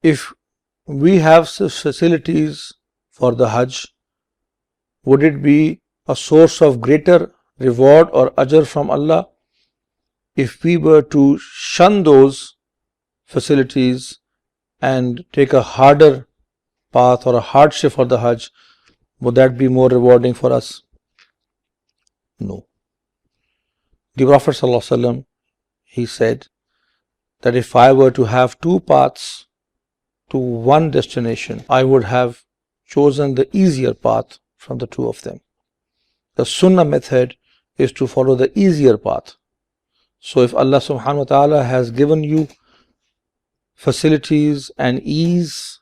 if we have facilities for the Hajj, would it be a source of greater reward or ajr from Allah if we were to shun those facilities and take a harder path or a hardship for the Hajj? Would that be more rewarding for us? No. The Prophet ﷺ, he said that if I were to have two paths to one destination, I would have chosen the easier path from the two of them. The sunnah method is to follow the easier path. So if Allah subhanahu wa ta'ala has given you facilities and ease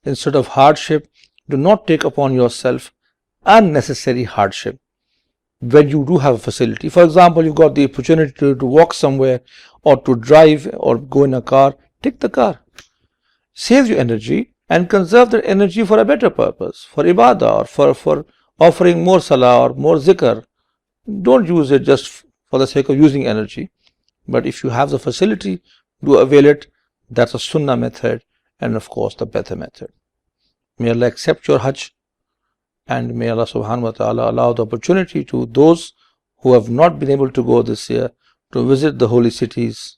instead of hardship, do not take upon yourself unnecessary hardship when you do have a facility. For example, you've got the opportunity to walk somewhere or to drive or go in a car, take the car. Save your energy and conserve the energy for a better purpose, for ibadah or for offering more salah or more zikr. Don't use it just for the sake of using energy. But if you have the facility, do avail it. That's a sunnah method and of course the better method. May Allah accept your Hajj, and may Allah subhanahu wa ta'ala allow the opportunity to those who have not been able to go this year to visit the holy cities